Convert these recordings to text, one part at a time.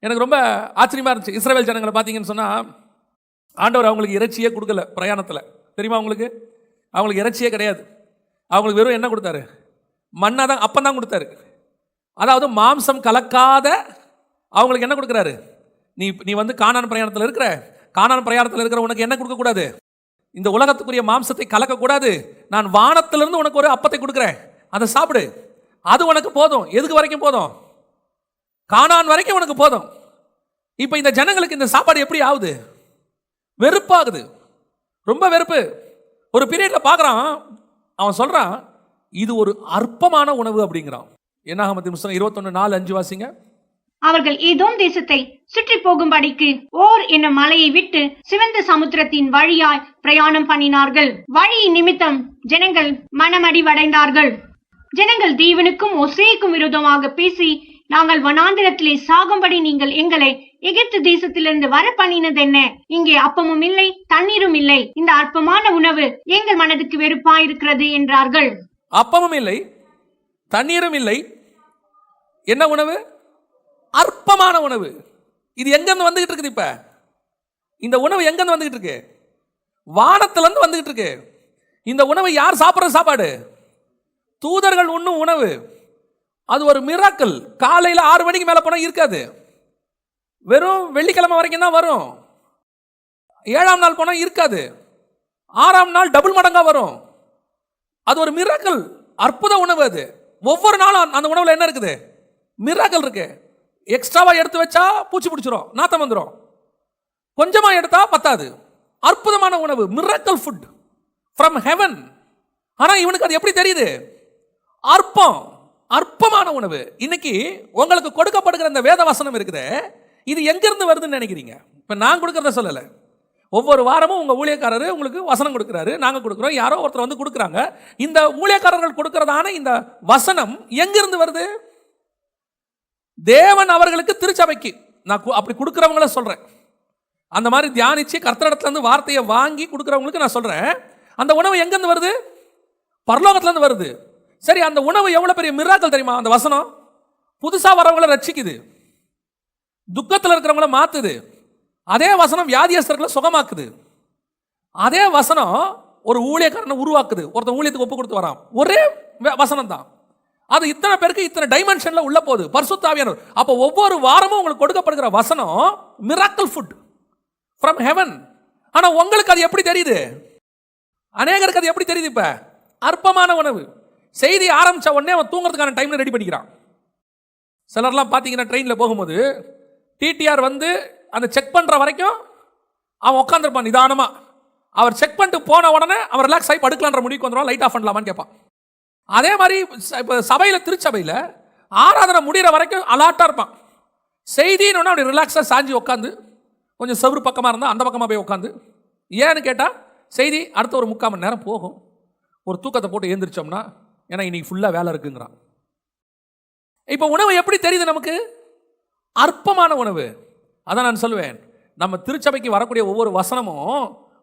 எனக்கு ரொம்ப ஆச்சரியமாக இருந்துச்சு. இஸ்ரவேல் ஜனங்களை பார்த்தீங்கன்னு சொன்னால் ஆண்டவர் அவங்களுக்கு இறைச்சியே கொடுக்கல பிரயாணத்தில். தெரியுமா அவங்களுக்கு? அவங்களுக்கு இறைச்சியே கிடையாது. அவங்களுக்கு வெறும் என்ன கொடுத்தாரு? மண்ணா தான், அப்பம் தான் கொடுத்தாரு. அதாவது மாம்சம் கலக்காத அவங்களுக்கு என்ன கொடுக்குறாரு? நீ வந்து கானான் பிரயாணத்தில் இருக்கிற உனக்கு என்ன கொடுக்கக்கூடாது? இந்த உலகத்துக்குரிய மாம்சத்தை கலக்கக்கூடாது. நான் வானத்திலிருந்து உனக்கு ஒரு அப்பத்தை கொடுக்குறேன், அதை சாப்பிடு, அது உனக்கு போதும். எதுக்கு வரைக்கும் போதும்? கானான் வரைக்கும் உனக்கு போதும். இப்போ இந்த ஜனங்களுக்கு இந்த சாப்பாடு எப்படி ஆகுது? வெறுப்பாகுது, ரொம்ப வெறுப்பு. ஒரு பீரியட்ல பார்க்குறான், அவன் சொல்றான் இது ஒரு அற்பமான உணவு அப்படிங்கிறான். என்னாகமத்தின் புத்தகம் 21:4-5 வாசிங்க. அவர்கள் ஏதோம் தேசத்தை சுற்றி போகும்படிக்கு ஓர் என்னும் மலையை விட்டு சிவந்த சமுத்திரத்தின் வழியாய் பிரயாணம் பண்ணினார்கள். வழியின் நிமித்தம் ஜனங்கள் மனமடிவடைந்தார்கள். ஜனங்கள் தேவனுக்கும் மோசேக்கும் விரோதமாக பேசி, நாங்கள் வனாந்திரத்திலே சாகும்படி நீங்கள் எங்களை எகிப்து தேசத்திலிருந்து வர பண்ணினதென்ன? இங்கே அப்பமும் இல்லை, தண்ணீரும் இல்லை. இந்த அற்பமான உணவு எங்கள் மனதுக்கு வெறுப்பாயிருக்கிறது என்றார்கள். அப்பமும் இல்லை, தண்ணீரும் இல்லை, என்ன உணவு? அற்பமான உணவு. இது எங்கிருந்து வந்துகிட்டு இருக்குது? இப்ப இந்த உணவு எங்கிருந்து வந்துகிட்டு இருக்கு? வானத்திலிருந்து வந்துகிட்டு இருக்கு. இந்த உணவு யார் சாப்பிட்ற சாப்பாடு? தூதர்கள் உண்ணும் உணவு. அது ஒரு மிராக்கிள். காலையில் 6 மணிக்கு மேலே போனால் இருக்காது, வெறும் வெள்ளிக்கிழமை வரைக்கும் தான் வரும். 7ஆம் நாள் போனால் இருக்காது, 6ஆம் நாள் டபுள் மடங்கா வரும். அது ஒரு மிராக்கிள், அற்புத உணவு. அது ஒவ்வொரு நாளும் அந்த உணவுல என்ன இருக்குது? மிராக்கிள் இருக்கு. எக்ஸ்ட்ராவா எடுத்து வச்சா பூச்சி பிடிச்சிரும், நாத்தம் வந்துடும். கொஞ்சமா எடுத்தா பத்தாது. அற்புதமான உணவு, மிராக்கிள் ஃபுட் ஃப்ரம் ஹெவன். ஆனா இவனுக்கு அது எப்படி தெரியுது? அற்பமான உணவு. இன்னைக்கு உங்களுக்கு கொடுக்கப்படுகிற இந்த வேத வசனம் இருக்குது, இது எங்கிருந்து வருதுன்னு நினைக்கிறீங்க? இப்ப நான் கொடுக்கறத சொல்லல. ஒவ்வொரு வாரமும் உங்க ஊழியக்காரரு உங்களுக்கு வசனம் கொடுக்கிறாரு, நாங்க கொடுக்கிறோம், யாரோ ஒருத்தர் வந்து கொடுக்குறாங்க. இந்த ஊழியக்காரர்கள் கொடுக்கிறதான இந்த வசனம் எங்கிருந்து வருது? தேவன் அவர்களுக்கு, திருச்சபைக்கு. நான் அப்படி கொடுக்கிறவங்கள சொல்றேன். அந்த மாதிரி தியானிச்சு கர்த்தரிடத்துல இருந்து வார்த்தையை வாங்கி கொடுக்கிறவங்களுக்கு நான் சொல்றேன். அந்த உணவு எங்கிருந்து வருது? பரலோகத்துல இருந்து வருது. சரி, அந்த உணவு எவ்வளவு பெரிய மிராக்கிள் தெரியுமா? அந்த வசனம் புதுசா வரவங்களை ரட்சிக்குது, துக்கத்தில் இருக்கிறவங்கள மாத்துது. அதே வசனம் வியாதியஸ்தர்களை சுகமாக்குது. அதே வசனம் ஒரு ஊழியக்காரனை உருவாக்குது, ஒருத்தன் ஊழியத்துக்கு ஒப்பு கொடுத்து வரான். ஒரே வசனம் தான், அது இத்தனை பேருக்கு இத்தனை டைமென்ஷன்ல உள்ள போகுது. பரிசுத்த ஆவியானவர். அப்போ ஒவ்வொரு வாரமும் உங்களுக்கு கொடுக்கப்படுகிற வசனம் மிராக்கிள் ஃபுட் ஃப்ரம் ஹெவன். ஆனா உங்களுக்கு அது எப்படி தெரியுது? அநேகருக்கு அது எப்படி தெரியுது? இப்ப அற்பமான உணவு. செய்தி ஆரம்பிச்ச உடனே அவன் தூங்குறதுக்கான டைம்ல ரெடி பண்ணிக்கிறான். சிலர்லாம் பார்த்தீங்கன்னா ட்ரெயினில் போகும்போது டிடிஆர் வந்து அந்த செக் பண்ணுற வரைக்கும் அவன் உட்காந்துருப்பான் நிதானமா. அவர் செக் பண்ணிட்டு போன உடனே அவர் ரிலாக்ஸ் ஆகி படுக்கலான்ற முடிவுக்கு வந்துடுவான். லைட் ஆஃப் பண்ணலாமான்னு கேட்பான். அதே மாதிரி இப்போ சபையில், திருச்சபையில் ஆராதனை முடிகிற வரைக்கும் அலாட்டாக இருப்பான். செய்தின்னு அப்படி ரிலாக்ஸாக சாஞ்சி உட்காந்து, கொஞ்சம் செவரு பக்கமாக இருந்தால் அந்த பக்கமாக போய் உட்காந்து. ஏன்னு கேட்டால் செய்தி அடுத்த ஒரு 3/4 மணி நேரம் போகும். ஒரு தூக்கத்தை போட்டு எழுந்திரிச்சோம்னா, ஏன்னா இன்னைக்கு ஃபுல்லாக வேலை இருக்குங்கிறான். இப்போ உணவு எப்படி தெரியுது நமக்கு? அற்பமான உணவு. அதான் நான் சொல்லுவேன், நம்ம திருச்சபைக்கு வரக்கூடிய ஒவ்வொரு வசனமும்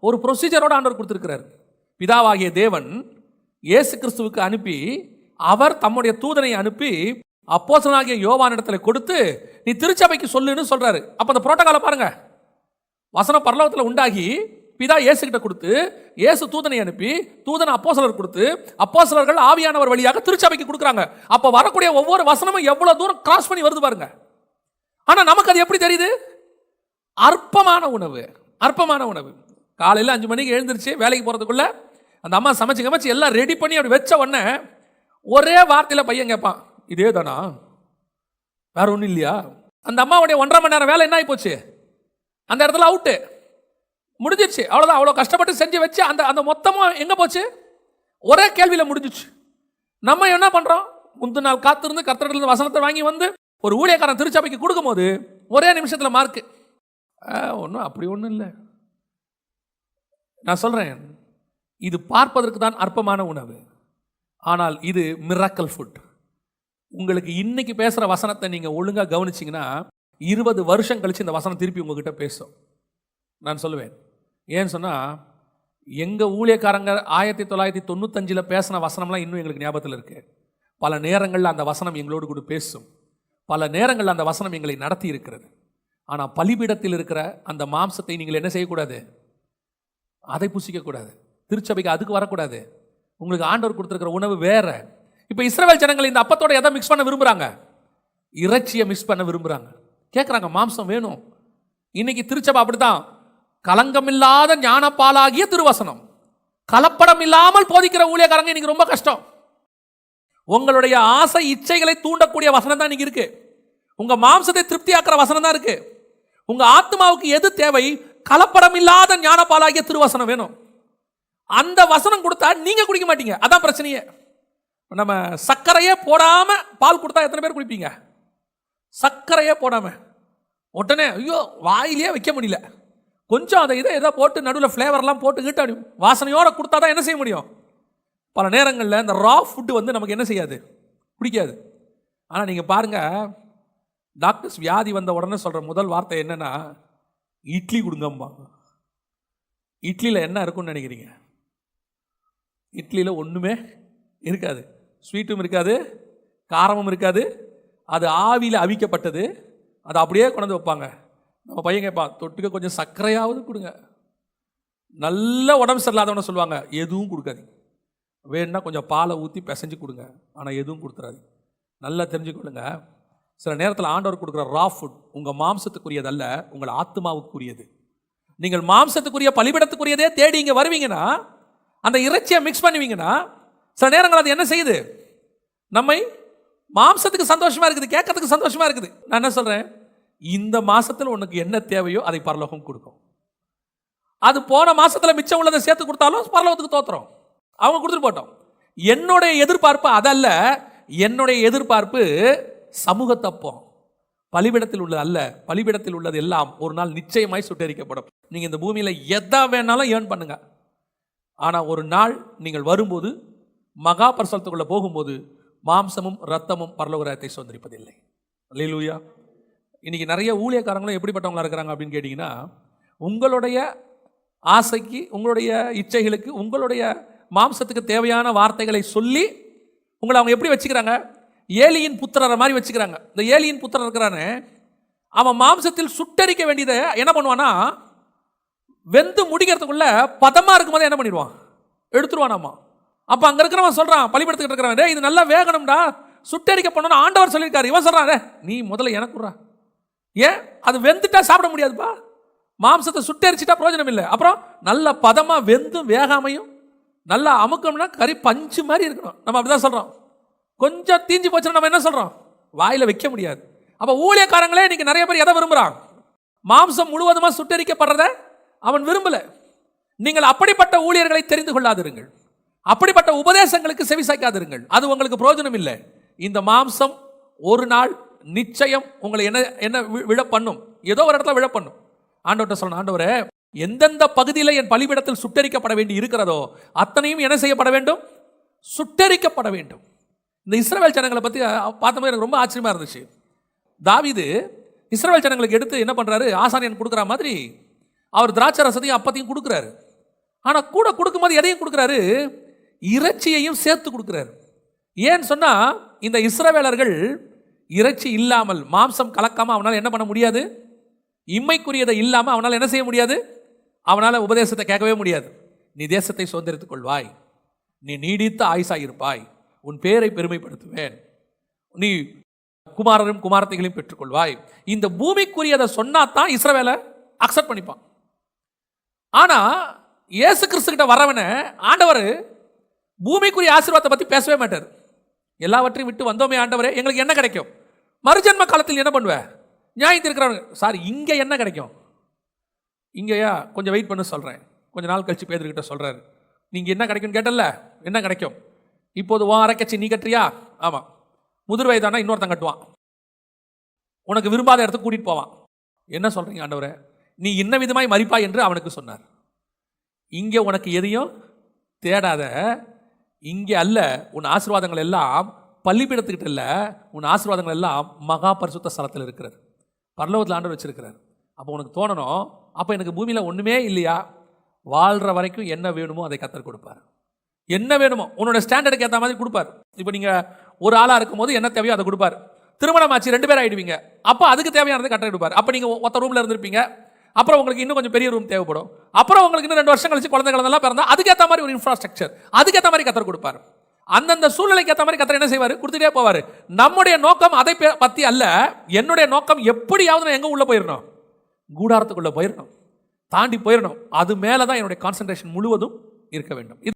ஒரு ப்ரொசீஜரோட ஆண்டவர் கொடுத்திருக்கிறார். பிதாவாகிய தேவன் இயேசு கிறிஸ்துவுக்கு அனுப்பி, அவர் தம்முடைய தூதனை அனுப்பி அப்போஸ்தலனாகிய யோவானிடத்தில் கொடுத்து, நீ திருச்சபைக்கு சொல்லுன்னு சொல்றாரு. அப்ப அந்த புரோட்டோகாலை பாருங்க. வசனம் பரலோகத்தில் உண்டாகி பிதா இயேசு கிட்ட கொடுத்து, இயேசு தூதனை அனுப்பி, தூதன் அப்போஸ்தலர் கொடுத்து, அப்போஸ்தலர்கள் ஆவியானவர் வழியாக திருச்சபைக்கு கொடுக்குறாங்க. அப்ப வரக்கூடிய ஒவ்வொரு வசனமும் எவ்வளவு தூரம் கிராஸ் பண்ணி வருது பாருங்க. ஆனா நமக்கு அது எப்படி தெரியுது? அற்பமான உணவு, அற்பமான உணவு. காலையில் 5 மணிக்கு எழுந்திருச்சு வேலைக்கு போறதுக்குள்ள அந்த அம்மா சமைச்சு எல்லாம் ரெடி பண்ணி அப்படி வச்ச உடனே ஒரே வார்த்தையில பையன் கேட்பான், இதே தானா, வேற ஒன்றும் இல்லையா? அந்த அம்மாவுடைய 1.5 மணி நேரம் வேலை என்ன ஆகி போச்சு? அந்த இடத்துல அவுட்டு, முடிஞ்சிச்சு. அவ்வளோதான். அவ்வளோ கஷ்டப்பட்டு செஞ்சு வச்சு அந்த அந்த மொத்தமும் எங்கே போச்சு? ஒரே கேள்வியில் முடிஞ்சிச்சு. நம்ம என்ன பண்ணுறோம்? முந்தின நாள் காத்திருந்து கர்த்தரிடத்துல வசனத்தை வாங்கி வந்து ஒரு ஊழியக்காரன் திருச்சபைக்கு கொடுக்கும்போது ஒரே நிமிஷத்தில் மார்க்கு. ஒன்றும் அப்படி ஒன்றும் இல்லை. நான் சொல்கிறேன், இது பார்ப்பதற்கு தான் அற்பமான உணவு, ஆனால் இது மிராக்கிள் ஃபுட். உங்களுக்கு இன்னைக்கு பேசுகிற வசனத்தை நீங்கள் ஒழுங்காக கவனிச்சிங்கன்னா 20 வருஷம் கழிச்சு இந்த வசனம் திருப்பி உங்ககிட்ட பேசும். நான் சொல்லுவேன், ஏன்னு சொன்னால் எங்கள் ஊழியக்காரங்க 1995 பேசின வசனம்லாம் இன்னும் எங்களுக்கு ஞாபகத்தில் இருக்குது. பல நேரங்களில் அந்த வசனம் எங்களோடு கூட பேசும். பல நேரங்களில் அந்த வசனம் எங்களை நடத்தி இருக்கிறது. ஆனால் பலிபீடத்தில் இருக்கிற அந்த மாம்சத்தை நீங்கள் என்ன செய்யக்கூடாது? அதை புசிக்கக்கூடாது. திருச்சபைக்கு அதுக்கு வரக்கூடாது. உங்களுக்கு ஆண்டவர் கொடுத்துருக்கிற உணவு வேற. இப்போ இஸ்ரவேல் ஜனங்கள் இந்த அப்பத்தோட எதை மிக்ஸ் பண்ண விரும்புகிறாங்க? இறைச்சியை மிக்ஸ் பண்ண விரும்புகிறாங்க. கேட்குறாங்க, மாம்சம் வேணும். இன்னைக்கு திருச்சபை அப்படித்தான். கலங்கமில்லாத ஞானப்பாலாகிய திருவசனம், கலப்படம் இல்லாமல் போதிக்கிற ஊழியக்காரங்க இன்னைக்கு ரொம்ப கஷ்டம். உங்களுடைய ஆசை இச்சைகளை தூண்டக்கூடிய வசனம் தான் இன்னைக்கு இருக்கு. உங்க மாம்சத்தை திருப்தியாக்குற வசனம் தான் இருக்கு. உங்க ஆத்மாவுக்கு எது தேவை? கலப்படம் இல்லாத ஞானப்பாலாகிய திருவசனம் வேணும். அந்த வசனம் கொடுத்தா நீங்க குடிக்க மாட்டீங்க. அதான் பிரச்சனையே. நம்ம சர்க்கரையே போடாம பால் கொடுத்தா எத்தனை பேர் குடிப்பீங்க? சர்க்கரையே போடாம உடனே ஐயோ வாயிலே வைக்க முடியல. கொஞ்சம் அதை இதை போட்டு நடுவில் ஃப்ளேவர்லாம் போட்டு கிட்ட வாசனையோட கொடுத்தா தான் என்ன செய்ய முடியும்? பல நேரங்களில் இந்த ரா ஃபுட்டு வந்து நமக்கு என்ன செய்யாது? பிடிக்காது. ஆனால் நீங்கள் பாருங்கள், டாக்டர்ஸ் வியாதி வந்த உடனே சொல்கிற முதல் வார்த்தை என்னென்னா, இட்லி கொடுங்கம்பாங்க. இட்லியில் என்ன இருக்குன்னு நினைக்கிறீங்க? இட்லியில் ஒன்றுமே இருக்காது. ஸ்வீட்டும் இருக்காது, காரமும் இருக்காது. அது ஆவியில் அவிக்கப்பட்டது. அதை அப்படியே கொண்டு வைப்பாங்க. நம்ம பையன் கேட்பான், தொட்டுக்க கொஞ்சம் சர்க்கரையாவது கொடுங்க. நல்ல உடம்பு சரியில்லாதவன சொல்லுவாங்க, எதுவும் கொடுக்காதீங்க. வேணுன்னா கொஞ்சம் பாலை ஊற்றி பிசைஞ்சு கொடுங்க, ஆனால் எதுவும் கொடுத்துறாதீங்க. நல்லா தெரிஞ்சுக்கொள்ளுங்க, சில நேரத்தில் ஆண்டவர் கொடுக்குற ரா ஃபுட் உங்கள் மாம்சத்துக்குரியதல்ல, உங்கள் ஆத்மாவுக்குரியது. நீங்கள் மாம்சத்துக்குரிய பலிபிடத்துக்குரியதே தேடி இங்கே வருவீங்கன்னா, அந்த இறைச்சியை மிக்ஸ் பண்ணுவீங்கன்னா, சில நேரங்கள் அது என்ன செய்யுது? நம்மை மாம்சத்துக்கு சந்தோஷமா இருக்குது, கேட்கறதுக்கு சந்தோஷமா இருக்குது. நான் என்ன சொல்றேன், இந்த மாசத்துல உனக்கு என்ன தேவையோ அதை பரலோகம் கொடுக்கும். அது போன மாசத்துல மிச்சம் உள்ளதை சேர்த்து கொடுத்தாலும் பரலோகத்துக்கு தோத்துறோம். அவங்க கொடுத்துட்டு போட்டோம். என்னுடைய எதிர்பார்ப்பு அதல்ல. என்னுடைய எதிர்பார்ப்பு சமூகத்தப்பம். பலிபிடத்தில் உள்ளது அல்ல. பலிபிடத்தில் உள்ளது எல்லாம் ஒரு நாள் நிச்சயமாய் சுட்டரிக்கப்படும். நீங்க இந்த பூமியில எதை வேணாலும் ஏர்ன் பண்ணுங்க. ஆனா ஒரு நாள் நீங்கள் வரும்போது, மகா பரிசுத்தத்துக்குள்ள போகும்போது, மாம்சமும் ரத்தமும் பரலோக ராஜ்யத்தை சுதந்திரிப்பதில்லை. அல்லேலூயா. இன்னைக்கு நிறைய ஊழியக்காரங்களும் எப்படிப்பட்டவங்களா இருக்கிறாங்க அப்படின்னு கேட்டிங்கன்னா, உங்களுடைய ஆசைக்கு, உங்களுடைய இச்சைகளுக்கு, உங்களுடைய மாம்சத்துக்கு தேவையான வார்த்தைகளை சொல்லி உங்களை அவங்க எப்படி வச்சுக்கிறாங்க? ஏலியின் புத்திரரை மாதிரி வச்சுக்கிறாங்க. இந்த ஏலியின் புத்திரர் இருக்கிறானே, அவன் மாம்சத்தில் சுட்டரிக்க வேண்டியதை என்ன பண்ணுவானா, வெந்து முடிக்கிறதுக்குள்ள பதமா இருக்கும்போது என்ன பண்ணிடுவான்? எடுத்துருவானாமா. அப்ப அங்க இருக்கிறவன் சொல்றான், பலிபடுத்திட்டு இருக்கிறவன், இது நல்லா வேகணும்டா, சுட்டரிக்க பண்ணணும் ஆண்டவர் சொல்லியிருக்காரு. இவன் சொல்றான், நீ முதல்ல எனக்கு ஏன்? அது வெந்துட்டா சாப்பிட முடியாதுப்பா. மாம்சத்தை சுட்டரிச்சிட்டா பிரயோஜனம் இல்லை. அப்புறம் நல்ல பதமா வெந்தும் வேகாமையும் நல்லா அமுக்கம்னா கறி பஞ்சு மாதிரி இருக்கணும். நம்ம அப்படிதான் சொல்றோம். கொஞ்சம் தீஞ்சு போச்சுன்னா நம்ம என்ன சொல்றோம்? வாயில வைக்க முடியாது. அப்ப ஊழியக்காரங்களே இன்னைக்கு நிறைய பேர் எதை விரும்புறான்? மாம்சம் முழுவதுமா சுட்டரிக்கப்படுறத அவன் விரும்பல. நீங்கள் அப்படிப்பட்ட ஊழியர்களை தெரிந்து கொள்ளாதிருங்கள். அப்படிப்பட்ட உபதேசங்களுக்கு செவிசாய்க்காதிருங்கள். அது உங்களுக்கு பிரயோஜனம் இல்லை. இந்த மாம்சம் ஒரு நாள் நிச்சயம் உங்களை என்ன விழ பண்ணும், ஏதோ ஒரு இடத்துல விழ பண்ணும். ஆண்டவர்கிட்ட சொல்லணும், ஆண்டவரே, எந்தெந்த பகுதியில் என் பலிபீடத்தில் சுட்டரிக்கப்பட வேண்டி இருக்கிறதோ அத்தனையும் என்ன செய்யப்பட வேண்டும்? சுட்டரிக்கப்பட வேண்டும். இந்த இஸ்ரவேல் ஜனங்களை பற்றி பார்த்தபோது எனக்கு ரொம்ப ஆச்சரியமா இருந்துச்சு. தாவீது இஸ்ரவேல் ஜனங்களுக்கு எடுத்து என்ன பண்றாரு? ஆசாரியன் கொடுக்குற மாதிரி அவர் திராட்சை ரசத்தையும் அப்பத்தையும் கொடுக்குறாரு. ஆனால் கூட கொடுக்கும்போது எதையும் கொடுக்குறாரு? இறைச்சியையும் சேர்த்து கொடுக்குறாரு. ஏன்னு சொன்னா, இந்த இஸ்ரவேலர்கள் இறைச்சி இல்லாமல், மாம்சம் கலக்காம அவனால் என்ன பண்ண முடியாது? இம்மைக்குரியதை இல்லாமல் அவனால் என்ன செய்ய முடியாது? அவனால் உபதேசத்தை கேட்கவே முடியாது. நீ தேசத்தை சுதந்திரித்துக் கொள்வாய், நீ நீடித்த ஆயுசாயிருப்பாய், உன் பேரை பெருமைப்படுத்துவேன், நீ குமாரரும் குமாரத்தைகளையும் பெற்றுக்கொள்வாய். இந்த பூமிக்குரியதை சொன்னாதான் இஸ்ரவேலை அக்செப்ட் பண்ணிப்பான். ஆனா இயேசு கிறிஸ்து கிட்ட வரவன ஆண்டவர் பூமிக்குரிய ஆசீர்வாதத்தை பத்தி பேசவே மாட்டார். எல்லாவற்றையும் விட்டு வந்தோமே ஆண்டவரே, எங்களுக்கு என்ன கிடைக்கும்? மறுஜன்ம காலத்தில் என்ன பண்ணுவேன்? நியாயம் இருக்கிறவங்க சார் இங்க என்ன கிடைக்கும்? இங்கேயா கொஞ்சம் வெயிட் பண்ண சொல்றேன். கொஞ்ச நாள் கழிச்சு பேதுருக்கிட்ட சொல்றாரு, நீங்க என்ன கிடைக்கும் கேட்டல, என்ன கிடைக்கும்? இப்போது உன் அரைக்கட்சி நீ கட்டுறியா? ஆமா. முதிர் வயதானா இன்னொருத்தன் கட்டுவான், உனக்கு விரும்பாத இடத்துக்கு கூட்டிட்டு போவான். என்ன சொல்றீங்க ஆண்டவரே? நீ இன்ன விதமாய் மரிப்பாய் என்று அவனுக்கு சொன்னார். இங்கே உனக்கு எதையும் தேடாத, இங்கே அல்ல உன் ஆசீர்வாதங்கள் எல்லாம் பள்ளிப்பீடத்துக்கிட்ட இல்லை, உன் ஆசீர்வாதங்கள் எல்லாம் மகா பரிசுத்த ஸ்தலத்தில் இருக்கிறது, பரலோகத்தில் ஆண்டவர் வச்சிருக்கிறார். அப்போ உனக்கு தோணணும், அப்போ எனக்கு பூமியில் ஒன்றுமே இல்லையா? வாழ்கிற வரைக்கும் என்ன வேணுமோ அதை கர்த்தர் கொடுப்பார். என்ன வேணுமோ உன்னோட ஸ்டாண்டர்டுக்கு ஏற்ற மாதிரி கொடுப்பார். இப்போ நீங்கள் ஒரு ஆளாக இருக்கும்போது என்ன தேவையோ அதை கொடுப்பார். திருமணம் ஆச்சு, 2 பேர் ஆயிடுவீங்க. அப்போ அதுக்கு தேவையானது கட்டளை கொடுப்பார். அப்போ நீங்க ஒத்த ரூம்ல இருந்திருப்பீங்க. அப்புறம் உங்களுக்கு இன்னும் கொஞ்சம் பெரிய ரூம் தேவைப்படும். அப்புறம் உங்களுக்கு இன்னும் 2 வருஷம் கழிச்சு குழந்தைகள் எல்லாம் பிறந்தா அதுக்கேற்ற மாதிரி ஒரு இன்ஃப்ராஸ்ட்ரக்சர், அதுக்கேற்ற மாதிரி கத்தர் கொடுப்பார். அந்தந்த சூழ்நிலைக்கு ஏற்ற மாதிரி கத்தர் என்ன செய்வார்? கொடுத்துட்டே போவார். நம்முடைய நோக்கம் அதை பத்தி அல்ல. என்னுடைய நோக்கம் எப்படியாவது நான் எங்க உள்ள போயிடணும், கூடாரத்துக்குள்ள போயிடணும், தாண்டி போயிடணும். அது மேல தான் என்னுடைய கான்சென்ட்ரேஷன் முழுவதும் இருக்க வேண்டும்.